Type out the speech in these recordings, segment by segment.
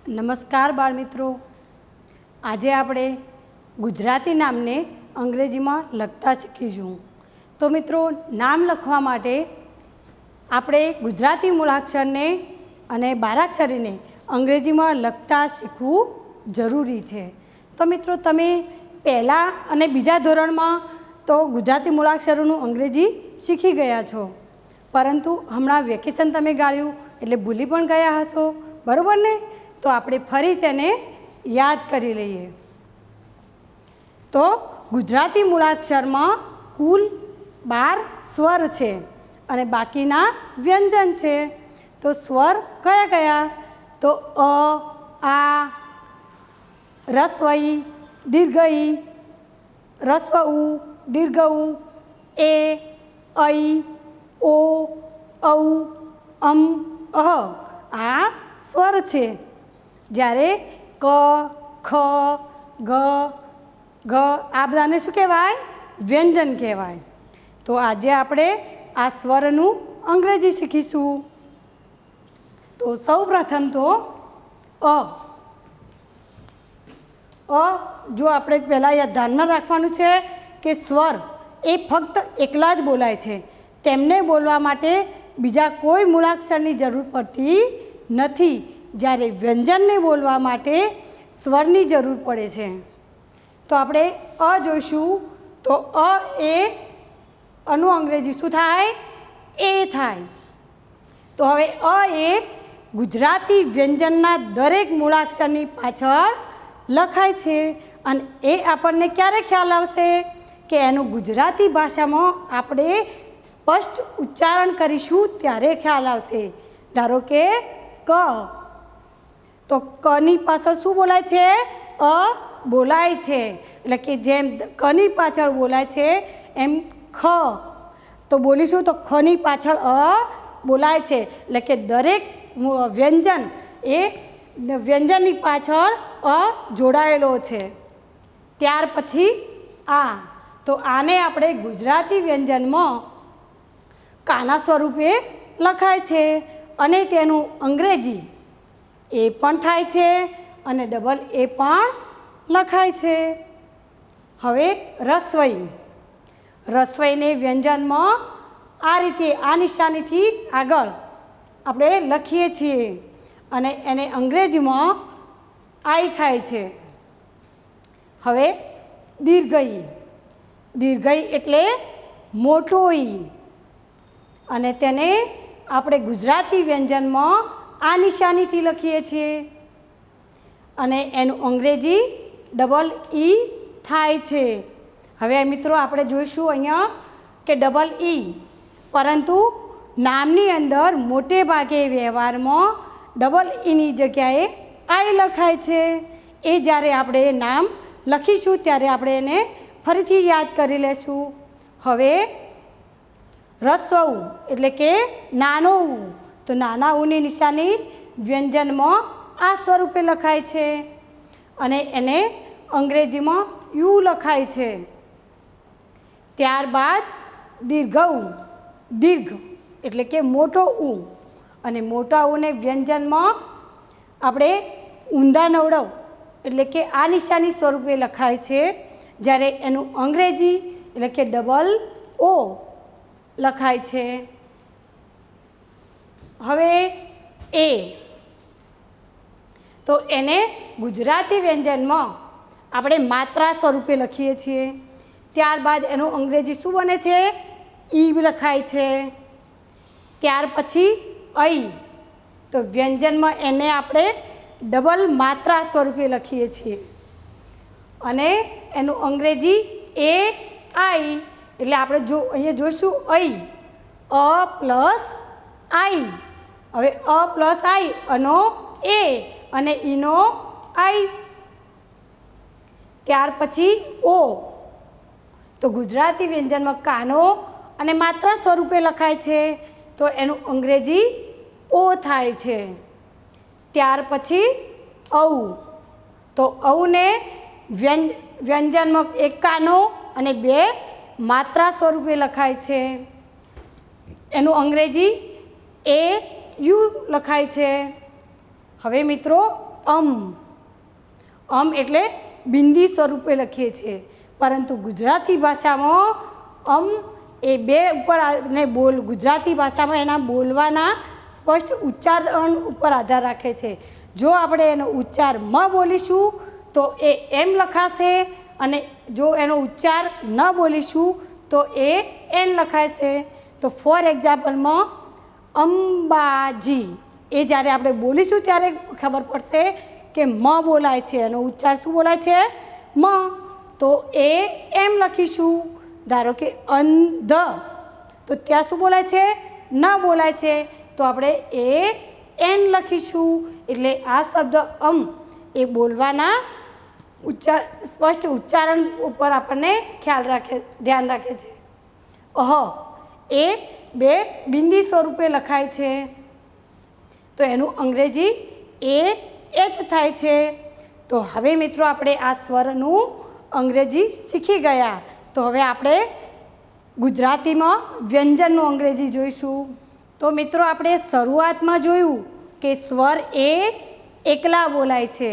નમસ્કાર બાળ મિત્રો, આજે આપણે ગુજરાતી નામને અંગ્રેજીમાં લખતા શીખીશું। તો મિત્રો, નામ લખવા માટે આપણે ગુજરાતી મૂળાક્ષરને અને બારાક્ષરીને અંગ્રેજીમાં લખતા શીખવું જરૂરી છે। તો મિત્રો, તમે પહેલા અને બીજા ધોરણમાં તો ગુજરાતી મૂળાક્ષરોનું અંગ્રેજી શીખી ગયા છો, પરંતુ હમણાં વેકેશન તમે ગાળ્યું એટલે ભૂલી પણ ગયા હશો, બરાબર ને? તો આપણે ફરી તેને યાદ કરી લઈએ। તો ગુજરાતી મૂળાક્ષરમાં કુલ 12 સ્વર છે અને બાકીના વ્યંજન છે। તો સ્વર કયા કયા? તો અ, આ, રસ્વ ઈ, દીર્ઘ ઈ, રસ્વ ઉ, દીર્ઘ ઉ, એ, ઐ, ઓ, ઔ, અમ, અહ આ સ્વર છે। જ્યારે ક, ખ, ગ, ઘ આ બધાને શું કહેવાય? વ્યંજન કહેવાય। તો આજે આપણે આ સ્વરનું અંગ્રેજી શીખીશું। તો સૌ પ્રથમ તો અ જો આપણે પહેલાં ધ્યાનમાં રાખવાનું છે કે સ્વર એ ફક્ત એકલા જ બોલાય છે, તેમને બોલવા માટે બીજા કોઈ મૂળાક્ષરની જરૂર પડતી નથી, જ્યારે વ્યંજનને બોલવા માટે સ્વરની જરૂર પડે છે। તો આપણે અ જોઈશું। તો અ એ અનું અંગ્રેજી શું થાય? એ થાય। તો હવે અ એ ગુજરાતી વ્યંજનના દરેક મૂળાક્ષરની પાછળ લખાય છે અને એ આપણને ક્યારે ખ્યાલ આવશે કે એનું ગુજરાતી ભાષામાં આપણે સ્પષ્ટ ઉચ્ચારણ કરીશું ત્યારે ખ્યાલ આવશે। ધારો કે ક, તો કની પાછળ શું બોલાય છે? અ બોલાય છે, એટલે કે જેમ કની પાછળ બોલાય છે એમ ખ તો બોલીશું તો ખની પાછળ અ બોલાય છે, એટલે કે દરેક વ્યંજન એ વ્યંજનની પાછળ અ જોડાયેલો છે। ત્યાર પછી આ, તો આને આપણે ગુજરાતી વ્યંજનમાં કાના સ્વરૂપે લખાય છે અને તેનું અંગ્રેજી એ પણ થાય છે અને ડબલ એ પણ લખાય છે। હવે રસ્વઈ, રસ્વઈને વ્યંજનમાં આ રીતે આ નિશાનીથી આગળ આપણે લખીએ છીએ અને એને અંગ્રેજીમાં આઈ થાય છે। હવે દીર્ઘઈ, દીર્ઘઈ એટલે મોટો ઈ અને તેને આપણે ગુજરાતી વ્યંજનમાં આ નિશાનીથી લખીએ છીએ અને એનું અંગ્રેજી ડબલ ઈ થાય છે। હવે મિત્રો, આપણે જોઈશું અહીંયા કે ડબલ ઈ, પરંતુ નામની અંદર મોટે ભાગે વ્યવહારમાં ડબલ ઈની જગ્યાએ આઈ લખાય છે। એ જ્યારે આપણે નામ લખીશું ત્યારે આપણે એને ફરીથી યાદ કરી લેશું। હવે રસ્વ ઉ એટલે કે નાનો ઉ, તો નાના ઉની નિશાની વ્યંજનમાં આ સ્વરૂપે લખાય છે અને એને અંગ્રેજીમાં યુ લખાય છે। ત્યારબાદ દીર્ઘ ઉ, દીર્ઘ એટલે કે મોટો ઉ અને મોટા ઉને વ્યંજનમાં આપણે ઊંધા નવડવ એટલે કે આ નિશાની સ્વરૂપે લખાય છે, જ્યારે એનું અંગ્રેજી એટલે કે ડબલ ઓ લખાય છે। હવે એ, તો એને ગુજરાતી વ્યંજનમાં આપણે માત્રા સ્વરૂપે લખીએ છીએ, ત્યારબાદ એનું અંગ્રેજી શું બને છે? ઈ લખાય છે। ત્યાર પછી ઐ, તો વ્યંજનમાં એને આપણે ડબલ માત્રા સ્વરૂપે લખીએ છીએ અને એનું અંગ્રેજી એ આઈ, એટલે આપણે જો અહીંયા જોઈશું ઐ, અ પ્લસ આઈ। હવે અ પ્લસ આઈ અનો એ અને ઈનો આઈ। ત્યાર પછી ઓ, તો ગુજરાતી વ્યંજનમાં કાનો અને માત્રા સ્વરૂપે લખાય છે, તો એનું અંગ્રેજી ઓ થાય છે। ત્યાર પછી ઔ, તો ઔને વ્યંજનમાં એક કાનો અને બે માત્રા સ્વરૂપે લખાય છે, એનું અંગ્રેજી એ યુ લખાય છે। હવે મિત્રો, એટલે બિંદી સ્વરૂપે લખીએ છીએ, પરંતુ ગુજરાતી ભાષામાં એ બે ઉપર ને ગુજરાતી ભાષામાં એના બોલવાના સ્પષ્ટ ઉચ્ચારણ ઉપર આધાર રાખે છે. જો આપણે એનો ઉચ્ચાર બોલીશું તો એ એમ લખાશે, અને જો એનો ઉચ્ચાર ન બોલીશું તો એ એન લખાય છે. તો ફોર એક્ઝામ્પલમાં અંબાજી એ જ્યારે આપણે બોલીશું ત્યારે ખબર પડશે કે બોલાય છે, એનો ઉચ્ચાર શું બોલાય છે? તો એ એમ લખીશું. ધારો કે અંધ, તો ત્યાં શું બોલાય છે? ન બોલાય છે, તો આપણે એ એન લખીશું. એટલે આ શબ્દ એ બોલવાના સ્પષ્ટ ઉચ્ચારણ ઉપર આપણને ધ્યાન રાખે છે. એ બે બિંદી સ્વરૂપે લખાય છે, તો એનું અંગ્રેજી એચ થાય છે. તો હવે મિત્રો આપણે આ સ્વરનું અંગ્રેજી શીખી ગયા. તો હવે આપણે ગુજરાતીમાં વ્યંજનનું અંગ્રેજી જોઈશું. તો મિત્રો આપણે શરૂઆતમાં જોયું કે સ્વર એ એકલા બોલાય છે,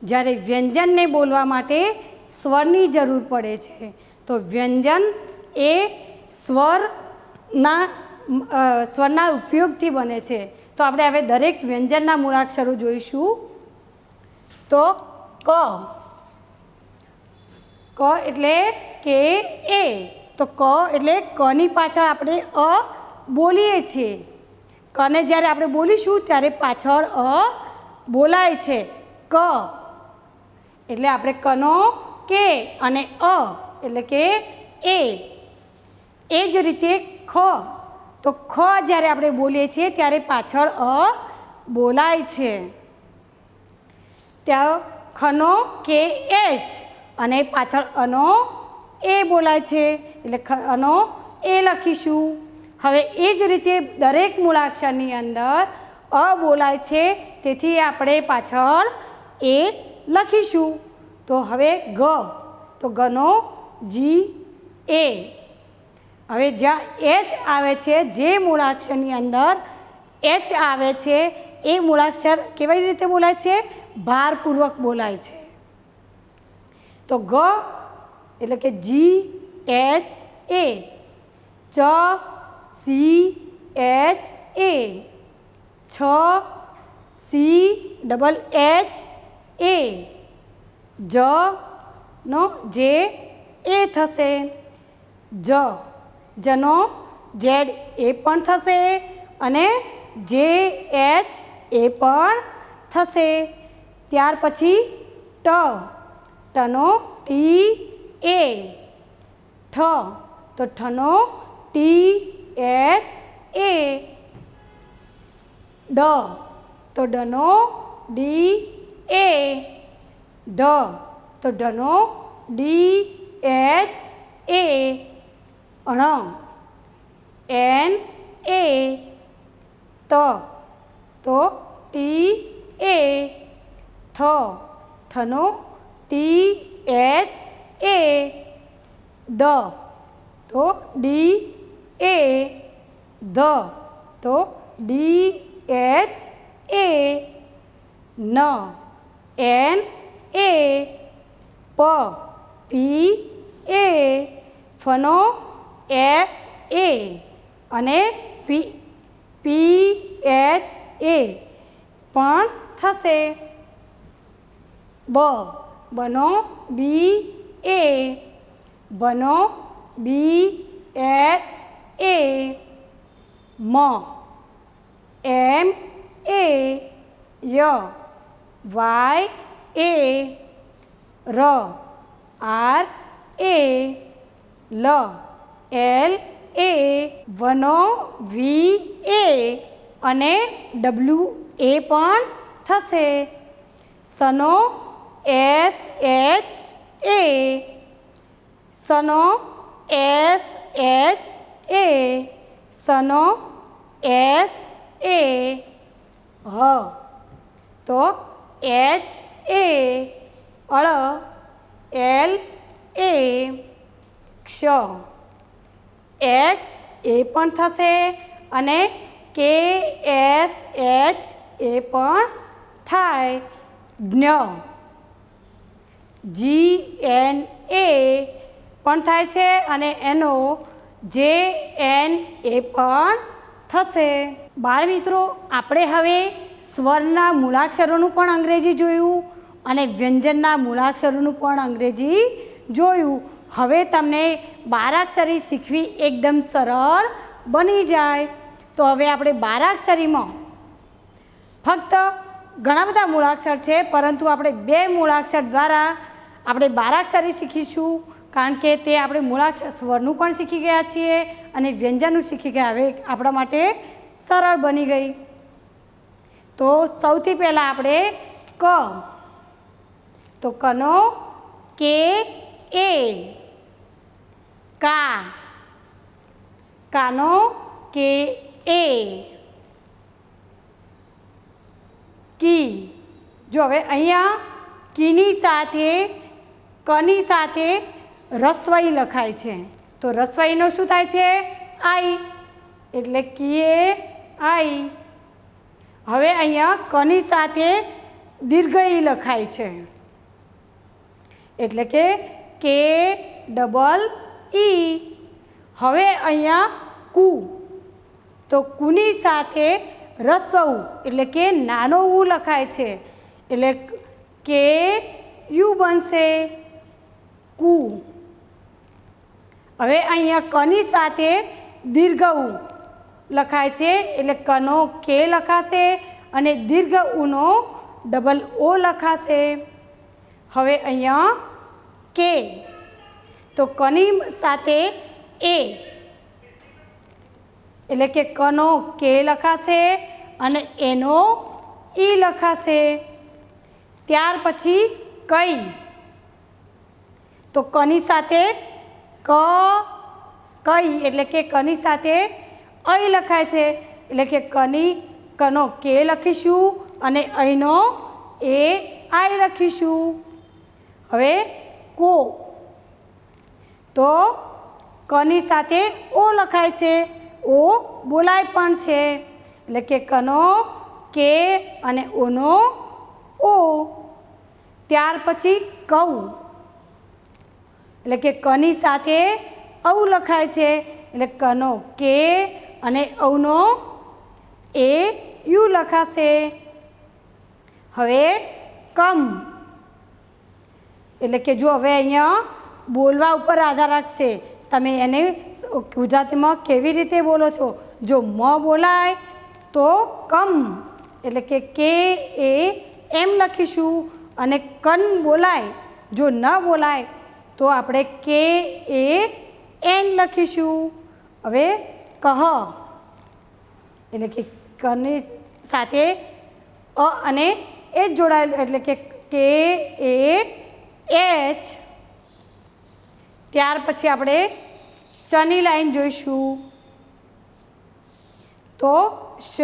જ્યારે વ્યંજનને બોલવા માટે સ્વરની જરૂર પડે છે. તો વ્યંજન એ સ્વરના ઉપયોગથી બને છે. તો આપણે હવે દરેક વ્યંજનના મૂળાક્ષરો જોઈશું. તો ક એટલે કે એ, તો ક એટલે કની પાછળ આપણે બોલીએ છીએ. કને જ્યારે આપણે બોલીશું ત્યારે પાછળ બોલાય છે. ક એટલે આપણે કનો કે અને એટલે કે એ જ રીતે ખ, તો ખ જ્યારે આપણે બોલીએ છીએ ત્યારે પાછળ બોલાય છે. ત્યાં ખનો કે એચ અને પાછળ અનો એ બોલાય છે, એટલે અનો એ લખીશું. હવે એ જ રીતે દરેક મૂળાક્ષરની અંદર બોલાય છે, તેથી આપણે પાછળ એ લખીશું. તો હવે તો ગનો જી એ. હવે જ્યાં એચ આવે છે, જે મૂળાક્ષરની અંદર એચ આવે છે એ મૂળાક્ષર કેવી રીતે બોલાય છે? ભારપૂર્વક બોલાય છે. તો એટલે કે જી એચ એ, ચ સી એચ એ, છ સી ડબલ એચ એ, નો જે એ થશે. જનો જેડ એ પણ થશે અને જે એચ એ પણ થશે. ત્યાર પછી ટનો ટી એ, તો ઠનો ટી એચ એ, તો ડનો ડી એ, તો ઢનો D H A, N A, તો ટી એ, થનો ટી એચ એ, તો ડી એ, તો D H A, N A, P A, ફનો એફ એ અને પી એચ એ પણ થશે. બનો બી એ, બનો B H A, M A, Y A, R A, L A, વનો વી એ અને ડબલ્યુ એ પણ થશે. સનો એસ એચ એ, સનો એસ એચ એ, સનો એસ એ, તો H A, L A, X A પણ થશે અને કે એસ એચ એ પણ થાય. જ્ઞ, GNA પણ થાય છે અને એનો JNA પણ થશે. બાળ મિત્રો, આપણે હવે સ્વરના મૂળાક્ષરોનું પણ અંગ્રેજી જોયું અને વ્યંજનના મૂળાક્ષરોનું પણ અંગ્રેજી જોયું. હવે તમને બારાક્ષરી શીખવી એકદમ સરળ બની જાય. તો હવે આપણે બારાક્ષરીમાં ફક્ત ઘણા બધા મૂળાક્ષર છે, પરંતુ આપણે 2 મૂળાક્ષર દ્વારા આપણે બારાક્ષરી શીખીશું, કારણ કે તે આપણે મૂળાક્ષર સ્વરનું પણ શીખી ગયા છીએ અને વ્યંજનનું શીખી ગયા. હવે આપણા માટે સરળ બની ગઈ. તો સૌથી પહેલાં આપણે ક, તો કનો કે એ, કા, કાનો કે એ, કી. જો હવે અહીંયા કીની સાથે કની સાથે રસ્વઈ લખાય છે, તો રસ્વઈનો શું થાય છે? આઈ, એટલે કીએ આઈ. હવે અહીંયા કની સાથે દીર્ઘઈ લખાય છે, એટલે કે ડબલ ઈ. હવે અહીંયા કુ, તો કુની સાથે રસ્વ ઉ, એટલે કે નાનો ઉ લખાય છે, એટલે કે યુ બનશે કુ. હવે અહીંયા કની સાથે દીર્ઘ ઉ લખાય છે, એટલે કનો કે લખાશે અને દીર્ઘ ઉનો ડબલ ઓ લખાશે. હવે અહીંયા કે, તો કની સાથે એ, એટલે કે કનો કે લખાશે અને એનો ઈ લખાશે. ત્યાર પછી કઈ, તો કની સાથે કઈ, એટલે કે કની સાથે અઈ લખાય છે, એટલે કે કનો કે લખીશું અને અહીંનો એ આઈ લખીશું. હવે કો, તો કની સાથે ઓ લખાય છે, ઓ બોલાય પણ છે, એટલે કે કનો કે અને ઓનો ઓ. ત્યાર પછી કઉ, એટલે કે કની સાથે ઔ લખાય છે, એટલે કનો કે અને ઔનો એ યુ લખાશે. હવે કમ, એટલે કે જો હવે અહીંયા બોલવા ઉપર આધાર રાખશે, તમે એને ગુજરાતીમાં કેવી રીતે બોલો છો. જો મ બોલાય તો કમ, એટલે કે એ એમ લખીશું, અને કન બોલાય, જો ન બોલાય તો આપણે કે એ એન લખીશું. હવે કહ, એટલે કે કની સાથે અ અને એ જ જોડાયેલું, એટલે કે એ એચ. ત્યાર પછી આપણે શની લાઈન જોઈશું, તો શ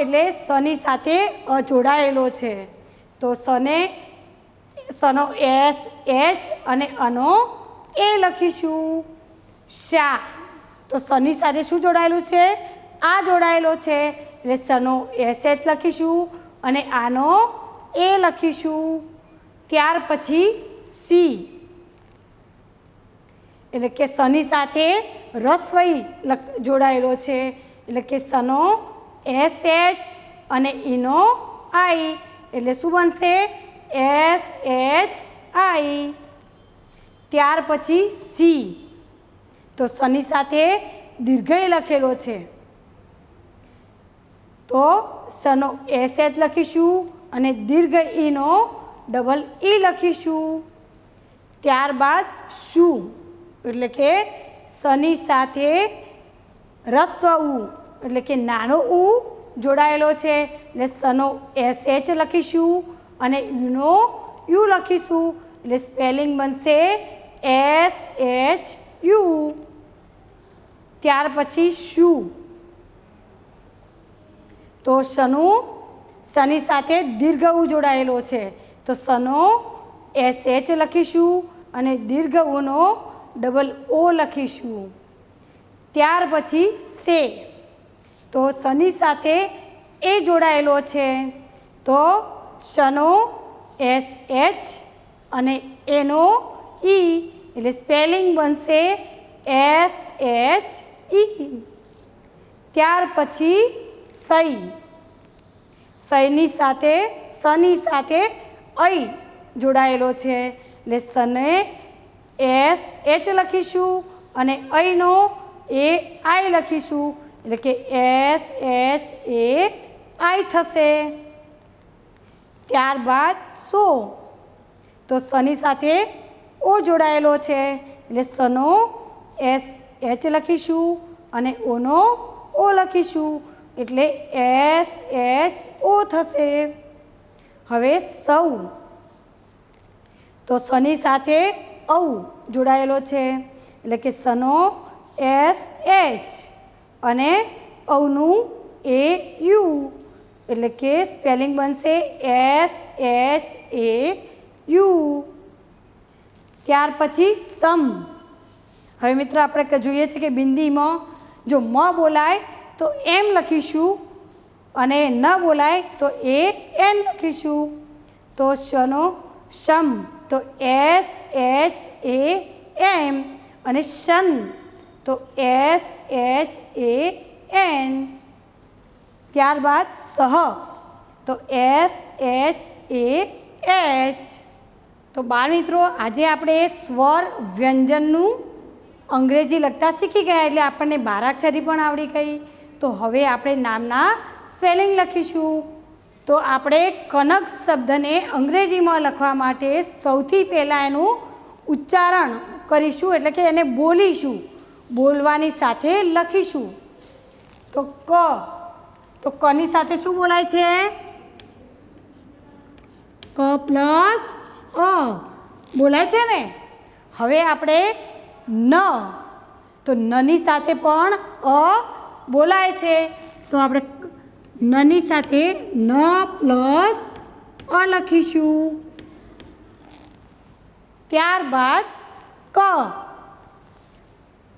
એટલે શની સાથે અ જોડાયેલો છે, તો સનો એસ એચ અને અનો એ લખીશું. શા, તો શની સાથે શું જોડાયેલું છે? આ જોડાયેલો છે, એટલે સનો એસ એચ લખીશું અને આનો એ લખીશું. ત્યાર પછી સી, એટલે કે શની સાથે રસ્વઈ જોડાયેલો છે, એટલે કે સનો એસ એચ અને ઈનો આઈ, એટલે શું બનશે? S H I. ત્યાર પછી સી, તો શની સાથે દીર્ઘઈ લખેલો છે, તો સનો એસ એચ લખીશું અને દીર્ઘ ઈનો ડબલ ઈ લખીશું. ત્યારબાદ શું, એટલે કે શની સાથે રસ્વ ઉ, એટલે કે નાનો ઉ જોડાયેલો છે, એટલે સનો એસ એચ લખીશું અને યુનો યુ લખીશું, એટલે સ્પેલિંગ બનશે એસ એચ યુ. ત્યાર પછી શું, તો શની સાથે દીર્ઘ ઉ જોડાયેલો છે, તો સનો એસ એચ લખીશું અને દીર્ઘ ઉનો ડબલ ઓ લખીશું. ત્યાર પછી સે, તો શની સાથે એ જોડાયેલો છે, તો શનો SH અને એનો ઈ એટલે સ્પેલિંગ બનશે SHE. ત્યાર પછી સઈ, સની સાથે અઈ જોડાયેલો છે એટલે સને SH લખીશું અને અહીંનો AI લખીશું એટલે કે SHAI થશે. ત્યારબાદ સો, તો સની સાથે ઓ જોડાયેલો છે એટલે સનો SH લખીશું અને ઓનો ઓ લખીશું એટલે SHO થશે. હવે સૌ, તો સની સાથે ઔ જોડાયેલો છે એટલે કે સનો SH અને ઔનું AU એટલે કે સ્પેલિંગ બનશે SHAU. ત્યાર પછી સમ. હવે મિત્રો આપણે જોઈએ છે કે બિંદીમાં જો મ બોલાય તો એમ લખીશું અને ન બોલાય તો AN લખીશું. તો શનો શમ, તો SHAM અને શન તો SHAN. ત્યારબાદ સહ, તો SHAH. તો બાળ મિત્રો આજે આપણે સ્વર વ્યંજનનું અંગ્રેજી લખતા શીખી ગયા એટલે આપણને બારાક્ષરી પણ આવડી ગઈ. તો હવે આપણે નામના સ્પેલિંગ લખીશું. તો આપણે કનક શબ્દને અંગ્રેજીમાં લખવા માટે સૌથી પહેલાં એનું ઉચ્ચારણ કરીશું એટલે કે એને બોલીશું, બોલવાની સાથે લખીશું. તો ક, તો કની સાથે શું બોલાય છે? ક પ્લસ અ બોલાય છે ને. હવે આપણે ન, તો નની સાથે પણ અ બોલાય છે તો આપણે નની સાથે ન પ્લસ અ લખીશું. ત્યારબાદ ક,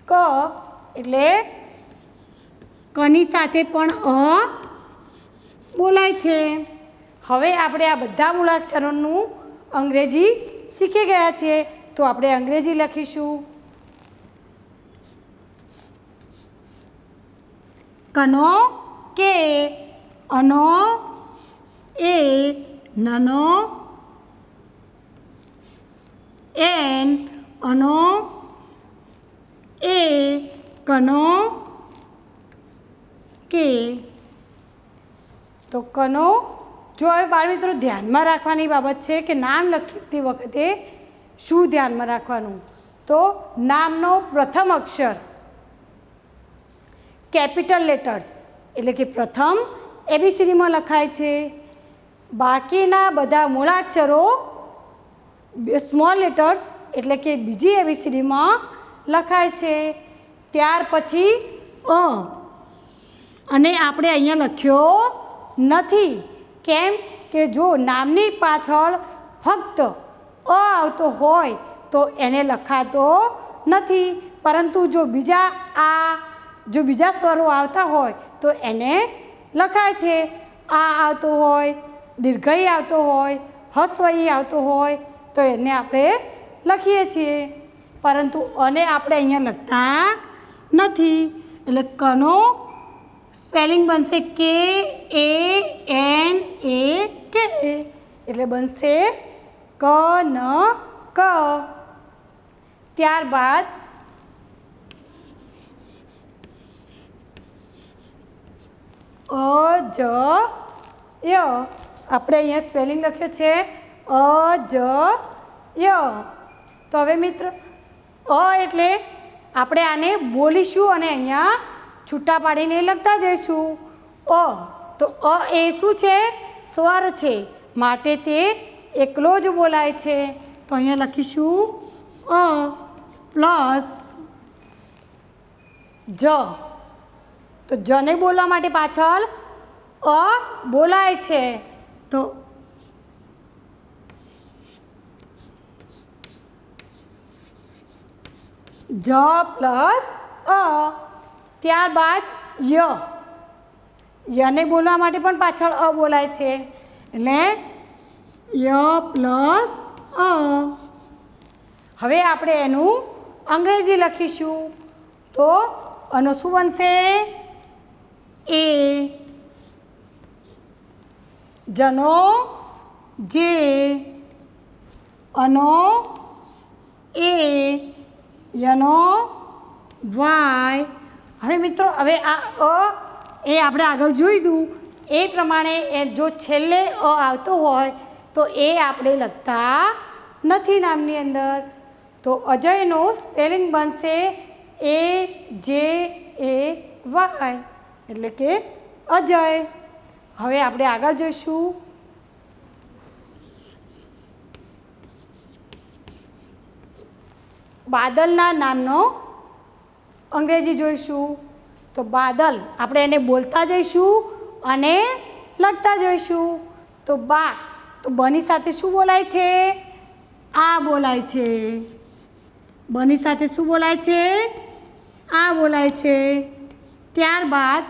ક એટલે કની સાથે પણ અ બોલાય છે. હવે આપણે આ બધા મૂળાક્ષરોનું અંગ્રેજી શીખી ગયા છીએ તો આપણે અંગ્રેજી લખીશું. કનો કે, અનો એ, નનો એન, અનો એ, કનો કે. તો કનો, જો હવે બાળમિત્રો ધ્યાનમાં રાખવાની બાબત છે કે નામ લખતી વખતે શું ધ્યાનમાં રાખવાનું. તો નામનો પ્રથમ અક્ષર કેપિટલ લેટર્સ એટલે કે પ્રથમ ABCDમાં લખાય છે. બાકીના બધા મૂળાક્ષરો સ્મોલ લેટર્સ એટલે કે બીજી ABCDમાં લખાય છે. ત્યાર પછી અ, અને આપણે અહીંયા લખ્યો નથી. કેમ કે જો નામની પાછળ ફક્ત અ આવતો હોય તો એને લખાતો નથી, પરંતુ જો બીજા સ્વરો આવતા હોય તો એને લખાય છે. આ આવતો હોય, દીર્ઘઈ આવતો હોય, હસ્વઈ આવતો હોય તો એને આપણે લખીએ છીએ, પરંતુ અને આપણે અહીંયા લખતા નથી. એટલે કનો સ્પેલિંગ બનશે KANAK એટલે બનશે કનક. ત્યારબાદ અજય, આપણે અહીંયા સ્પેલિંગ લખ્યો છે અજય. તો હવે મિત્ર અ એટલે આપણે આને બોલીશું અને અહીંયા છૂટા પાડીને લખતા જઈશું. અ, તો અ એ શું છે? સ્વર છે, માટે તે એકલો જ બોલાય છે. તો અહીંયા લખીશું અ પ્લસ જ. તો જને બોલવા માટે પાછળ અ બોલાય છે તો જ પ્લસ અ. ત્યારબાદ યને બોલવા માટે પણ પાછળ અ બોલાય છે એટલે ય પ્લસ અ. હવે આપણે એનું અંગ્રેજી લખીશું તો આનો શું બનશે? એ. જનો જે, અનો એ, યનો વાય. હવે મિત્રો હવે આ અ એ આપણે આગળ જોઈતું એ પ્રમાણે એ જો છેલ્લે અ આવતો હોય તો એ આપણે લખતા નથી નામની અંદર. તો અજયનો સ્પેલિંગ બનશે AJAY એટલે કે અજય. હવે આપણે આગળ જોઈશું. બાદલના નામનો અંગ્રેજી જોઈશું. તો બાદલ આપણે એને બોલતા જઈશું અને લખતા જઈશું. તો બા, તો બની સાથે શું બોલાય છે? આ બોલાય છે. બની સાથે શું બોલાય છે? આ બોલાય છે. ત્યારબાદ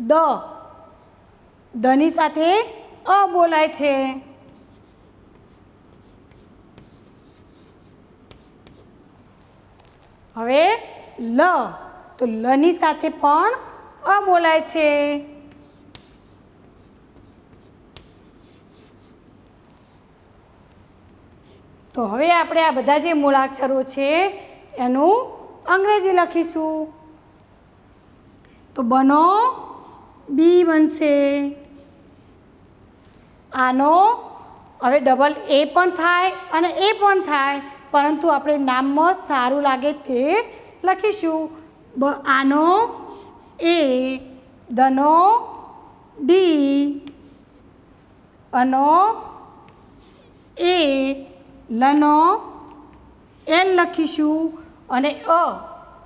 દ, દની સાથે અ બોલાય છે. હવે લ, તો લની સાથે પણ અ બોલાય છે. તો હવે આપણે આ બધા જે મૂળાક્ષરો છે એનું અંગ્રેજી લખીશું. તો બનો બી બનશે. આનો હવે ડબલ એ પણ થાય અને એ પણ થાય, પરંતુ આપણે નામમાં સારું લાગે તે લખીશું. આનો એ, દનો ડી, અનો એ, લનો એલ લખીશું. અને અ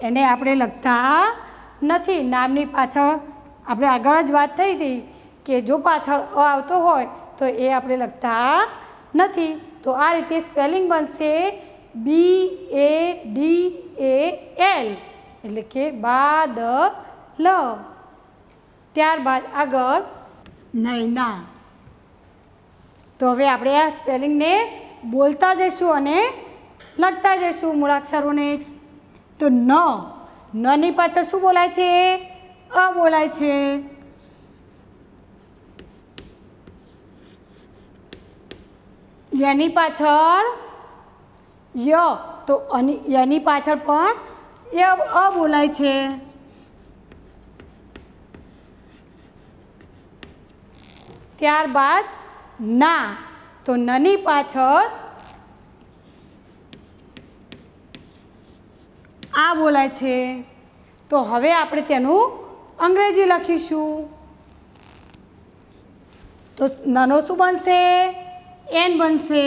એને આપણે લખતા નથી. નામની પાછળ આપણે આગળ જ વાત થઈ હતી કે જો પાછળ અ આવતો હોય તો એ આપણે લખતા નથી. તો આ રીતે સ્પેલિંગ બનશે BADAL એટલે કે બાદલ. ત્યારબાદ આગળ નૈના. તો હવે આપણે આ સ્પેલિંગને બોલતા જઈશું અને લખતા જઈશું મૂળાક્ષરોને. તો નની પાછળ શું બોલાય છે? અ બોલાય છે. યની પાછળ ય, તો યની પાછળ પણ અ બોલાય છે. ત્યારબાદ ના, તો નની પાછળ આ બોલાય છે. તો હવે આપણે તેનું અંગ્રેજી લખીશું. તો નાનો શું બનશે? એન બનશે.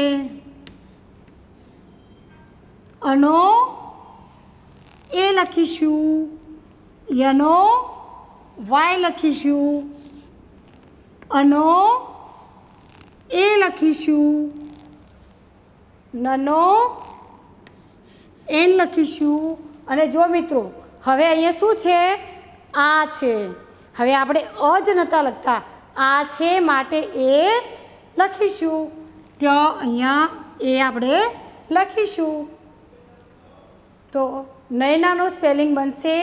અનો એ લખીશું. યનો વાય લખીશું. અનો એ લખીશું. નનો એન લખીશું. અને જો મિત્રો હવે અહીંયા શું છે? આ છે. હવે આપણે અ જ નહોતા લખતા, આ છે માટે એ લખીશું. ત્યાં અહીંયા એ આપણે લખીશું. તો નૈનાનો સ્પેલિંગ બનશે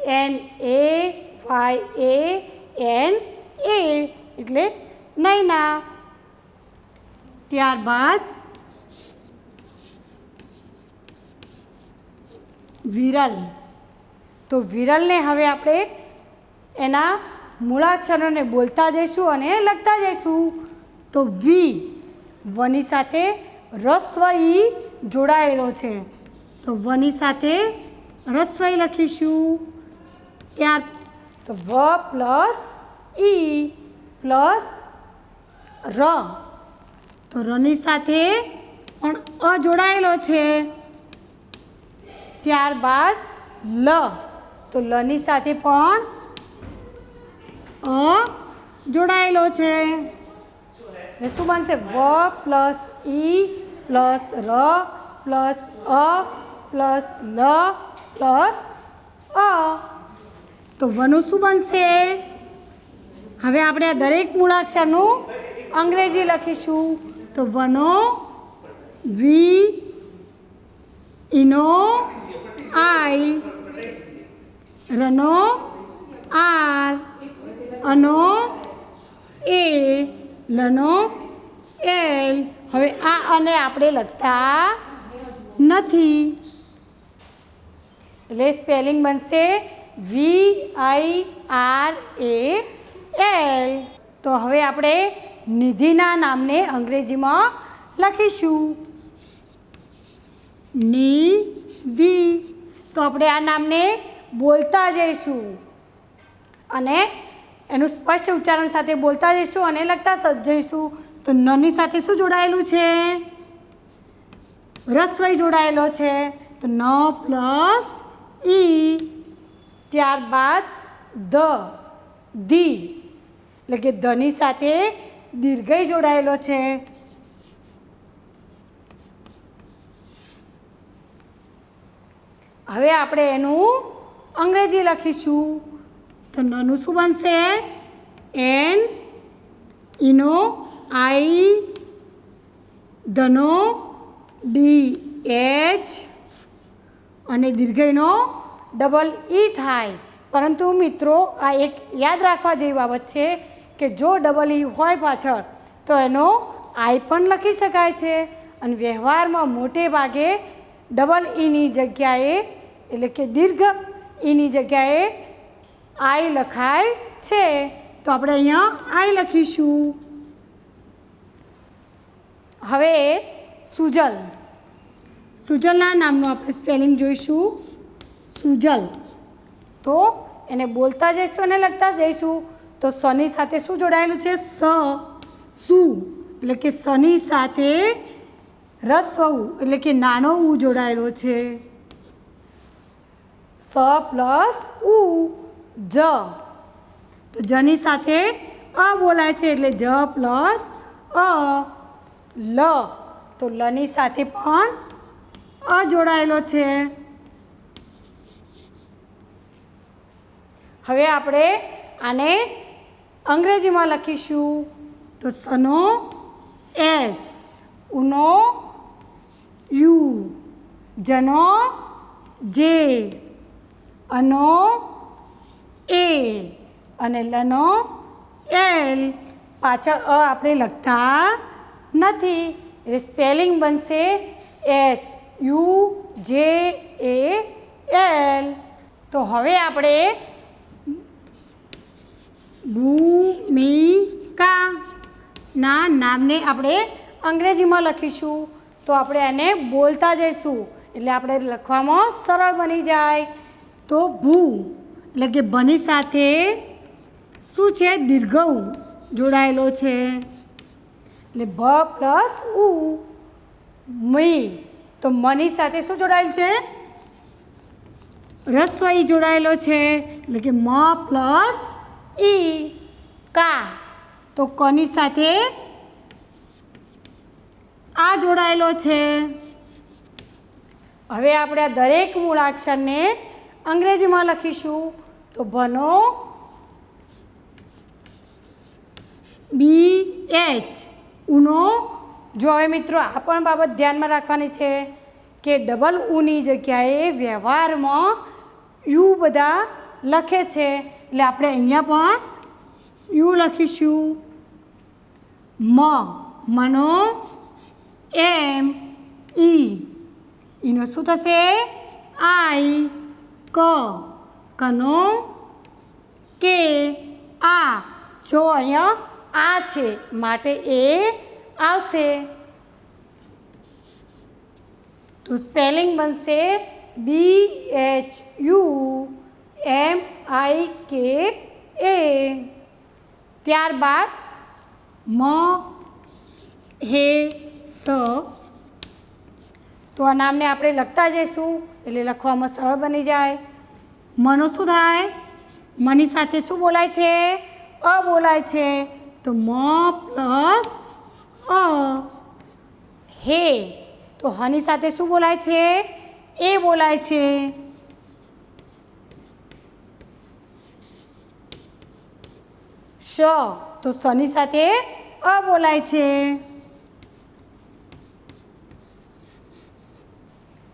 NAYANA એટલે નૈના. ત્યારબાદ વિરલ. તો વિરલને હવે આપણે એના મૂળાક્ષરોને બોલતા જઈશું અને લખતા જઈશું. તો વની સાથે રસ્વ ઈ જોડાયેલો છે. તો વની સાથે રસ્વ ઈ લખીશું. ત્યાર તો વ પ્લસ ઈ પ્લસ ર. તો રની સાથે પણ અ જોડાયેલો છે. ત્યારબાદ લ, તો લની સાથે પણ અ જોડાયેલો છે. એ શું બનશે? વ પ્લસ ઈ પ્લસ ર પ્લસ અ પ્લસ લ પ્લસ અ. તો વનું શું બનશે? હવે આપણે આ દરેક મૂળાક્ષરનું અંગ્રેજી લખીશું. તો વનો વી ઈનો આઈ, રનો આર, અનો એ, લનો એલ. હવે આ અને આપણે લખતા નથી એટલે સ્પેલિંગ બનશે VIRAL. તો હવે આપણે નિધિના નામને અંગ્રેજીમાં લખીશું નિધિ. તો આપણે આ નામને બોલતા જઈશું અને એનું સ્પષ્ટ ઉચ્ચારણ સાથે બોલતા જઈશું અને લખતા જઈશું. તો નની સાથે શું જોડાયેલું છે? રસ્વઈ જોડાયેલો છે. તો ન પ્લસ ઈ, ત્યારબાદ ધી એટલે કે ધની સાથે દીર્ઘઈ જોડાયેલો છે. હવે આપણે એનું અંગ્રેજી લખીશું. તો નનું શું બનશે? એન, ઈનો આઈ, ધનો DH અને દીર્ઘઈનો ડબલ ઈ થાય. પરંતુ મિત્રો આ એક યાદ રાખવા જેવી બાબત છે કે જો ડબલ ઈ હોય પાછળ તો એનો આઈ પણ લખી શકાય છે અને વ્યવહારમાં મોટે ભાગે ડબલ ઈની જગ્યાએ એટલે કે દીર્ઘ ઈની જગ્યાએ આઈ લખાય છે. તો આપણે અહીંયા આઈ લખીશું. હવે સુજલ. સુજલના નામનું આપણે સ્પેલિંગ જોઈશું. સુજલ. તો એને બોલતા જઈશું અને લખતા જઈશું. તો સની સાથે શું જોડાયેલું છે? સુ એટલે કે સની સાથે રસ્વ એટલે કે નાનો ઉ જોડાયેલો છે. સ પ્લસ ઉ જ. તો જની સાથે અ બોલાય છે એટલે જ પ્લસ અ. લ. તો લની સાથે પણ અ જોડાયેલો છે. હવે આપણે આને અંગ્રેજીમાં લખીશું. તો સનો એસ, ઉનો યુ, જનો જે, અનો એ અને લનો એલ. પાછળ અ આપણે લખતા નથી એટલે સ્પેલિંગ બનશે SUJAL. તો હવે આપણે ભૂમિકાના નામને આપણે અંગ્રેજીમાં લખીશું. તો આપણે એને બોલતા જઈશું એટલે આપણે લખવામાં સરળ બની જાય. તો ભૂ એટલે કે ભની સાથે શું છે? દીર્ઘઉ જોડાયેલો છે એટલે ભ પ્લસ ઉ. મી. તો મની સાથે શું જોડાયેલું છે? રસ્વઈ જોડાયેલો છે એટલે કે મ પ્લસ ઈ. કા. તો કની સાથે આ જોડાયેલો છે. હવે આપણે આ દરેક મૂળાક્ષરને અંગ્રેજીમાં લખીશું. તો ભનો BH, ઉનો. જો હવે મિત્રો આ પણ બાબત ધ્યાનમાં રાખવાની છે કે ડબલ ઉની જગ્યાએ વ્યવહારમાં યુ બધા લખે છે એટલે આપણે અહીંયા પણ યુ લખીશું. મનો એમ ઈ, ઈનો શું થશે? આઈ. કનો કે આ. જો અહીંયા આ છે માટે એ આવશે. તો સ્પેલિંગ બનશે BHUMIKA. ત્યારબાદ સ. તો આ નામને આપણે લખતા જઈશું એટલે લખવામાં સરળ બની જાય. મનો શું થાય? મની સાથે શું બોલાય છે? અ બોલાય છે. તો મ પ્લસ અ. હે. તો હની સાથે શું બોલાય છે? એ બોલાય છે. શ. તો સની સાથે અ બોલાય છે.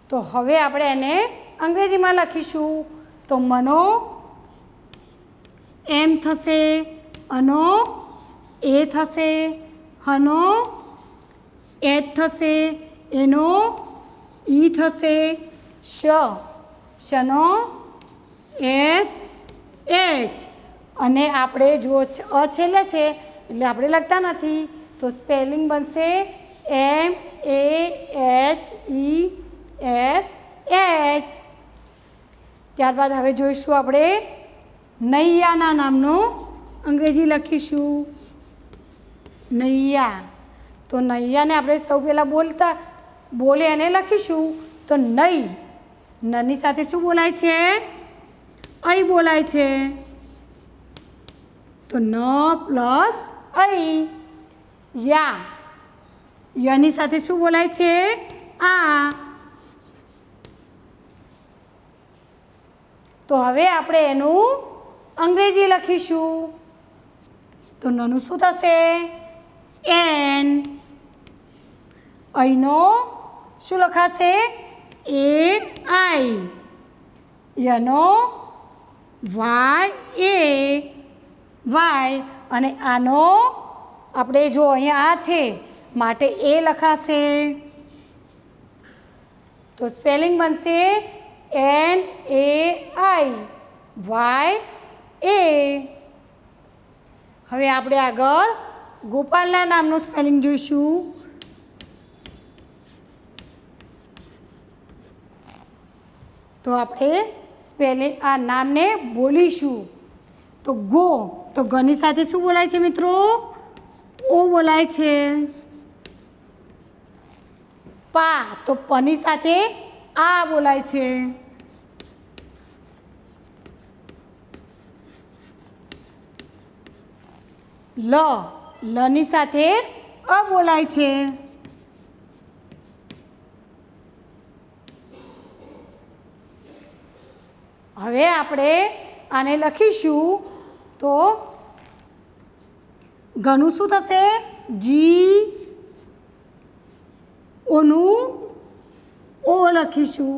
તો હવે આપણે એને અંગ્રેજીમાં લખીશું. તો મનો એમ થશે, અનો એ થશે, હનો એ થશે, એનો ઈ થશે, શનો એસ એચ. અને આપણે જો અ છેલ્લે છે એટલે આપણે લખતા નથી, તો સ્પેલિંગ બનશે MAHESH. ત્યારબાદ હવે જોઈશું આપણે નૈયાના નામનો અંગ્રેજી લખીશું. નૈયા. તો નૈયાને આપણે સૌ પહેલાં બોલે એને લખીશું. તો નઈ, નની સાથે શું બોલાય છે? અહીં બોલાય છે. તો ન પ્લસ અહીં. યા, યની સાથે શું બોલાય છે? આ. તો હવે આપણે એનું અંગ્રેજી લખીશું. તો નનું શું થશે? એન. અહીંનો શું લખાશે? AI. યનો YA. અને આનો આપણે જો અહીંયા આ છે માટે એ લખાશે. તો સ્પેલિંગ બનશે NAIYA. હવે આપણે આગળ ગોપાલના નામનું સ્પેલિંગ જોઈશું. તો આપણે સ્પેલિંગ આ નામને બોલીશું. તો ગો, તો ગની સાથે શું બોલાય છે મિત્રો? ઓ બોલાય છે. પા, તો પની સાથે આ બોલાય છે. લની સાથે અ બોલાય છે. હવે આપણે આને લખીશું. તો ઘનું શું થશે? જી. ઓનું ઓ લખીશું.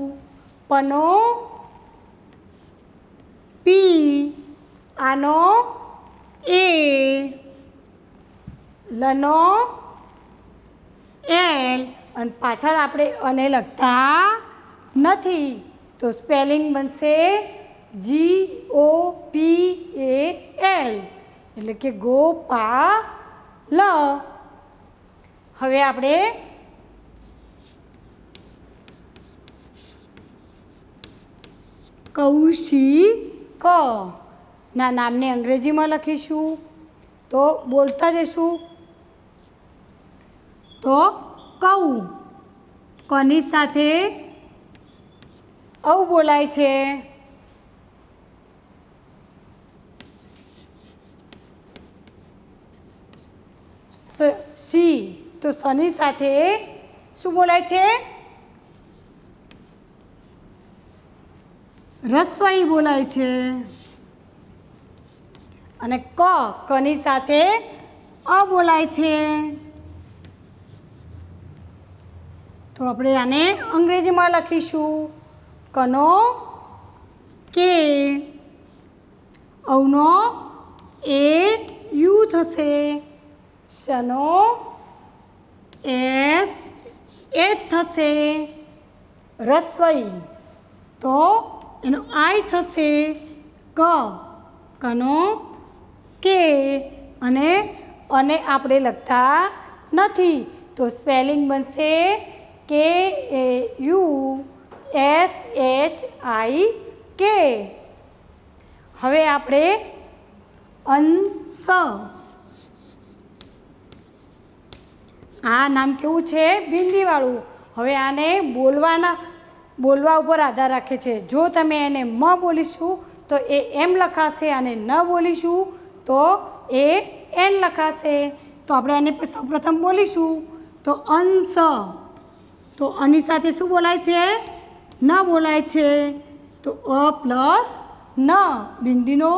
પનો પી. આનો એ. લનો એલ. અને પાછળ આપણે અને લખતા નથી, તો સ્પેલિંગ બનશે GOPAL, એટલે કે ગોપાલ. હવે આપણે કૌશિક ના નામને અંગ્રેજીમાં લખીશું. તો બોલતા જઈશું. તો કૌ, કની સાથે ઔ બોલાય છે. સી, તો સની સાથે શું બોલાય છે? રસવાઈ બોલાય છે. અને કની સાથે અ બોલાય છે. તો આપણે આને અંગ્રેજીમાં લખીશું. કનો કે. ઔનો એ યુ થશે. શનો એસ એચ થશે. રસવઈ, તો એનો આઈ થશે. કનો કે. અને આપણે લખતા નથી, તો સ્પેલિંગ બનશે KAUSHIK. હવે આપણે અંશ. આ નામ કેવું છે? બિંદીવાળું. હવે આને બોલવા ઉપર આધાર રાખે છે. જો તમે એને મ બોલીશું તો એ એમ લખાશે, અને ન બોલીશું તો એ એન લખાશે. તો આપણે એને સૌપ્રથમ બોલીશું. તો અંશ, તો આની સાથે શું બોલાય છે? ન બોલાય છે. તો અ પ્લસ ન, બિંદીનો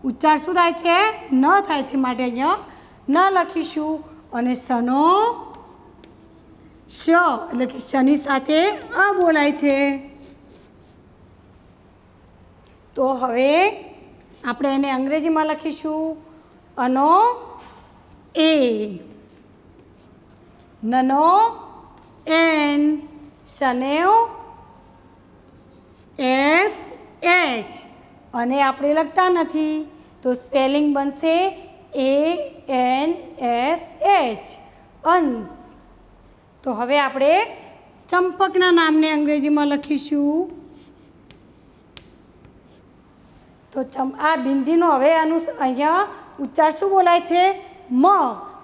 ઉચ્ચાર શું થાય છે? ન થાય છે, માટે અહીંયા ન લખીશું. અને સનો શ એટલે કે શની સાથે અ બોલાય છે. તો હવે આપણે એને અંગ્રેજીમાં લખીશું. અનો એ, નનો એન, શનેવ એસ એચ. અને આપણે લખતા નથી તો સ્પેલિંગ બનશે ANSH, અંશ. તો હવે આપણે ચંપકના નામને અંગ્રેજીમાં લખીશું. તો આ બિંદીનો હવે અહીંયા ઉચ્ચાર શું બોલાય છે? મ.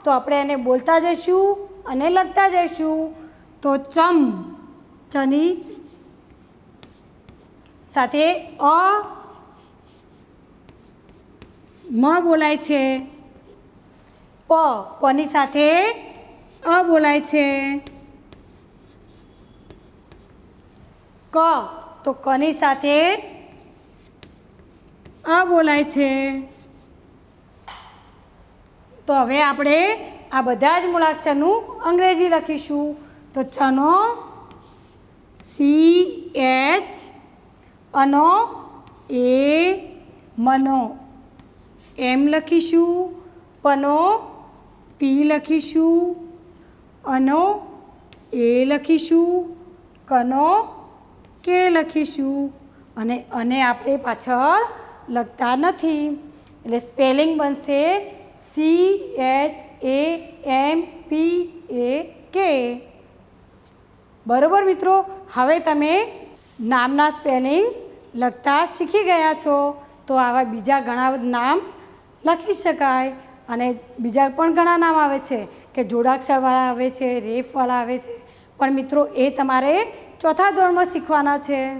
તો આપણે એને બોલતા જઈશું અને લખતા જઈશું. તો ચની સાથે મ બોલાય છે. પની સાથે અ બોલાય છે. તો કની સાથે અ બોલાય છે. તો હવે આપણે આ બધા જ મૂળાક્ષરનું અંગ્રેજી લખીશું. તો છનો CH, અનો એ, મનો એમ લખીશું. પનો પી લખીશું. અનો એ લખીશું. કનો કે લખીશું. અને આપણે પાછળ લખતા નથી એટલે સ્પેલિંગ બનશે CHAMPAK. બરાબર મિત્રો, હવે તમે નામના સ્પેલિંગ લખતા શીખી ગયા છો. તો આવા બીજા ઘણા નામ લખી શકાય. અને બીજા પણ ઘણા નામ આવે છે કે જોડાક્ષરવાળા આવે છે, રેફવાળા આવે છે. પણ મિત્રો એ તમારે ચોથા ધોરણમાં શીખવાના છે.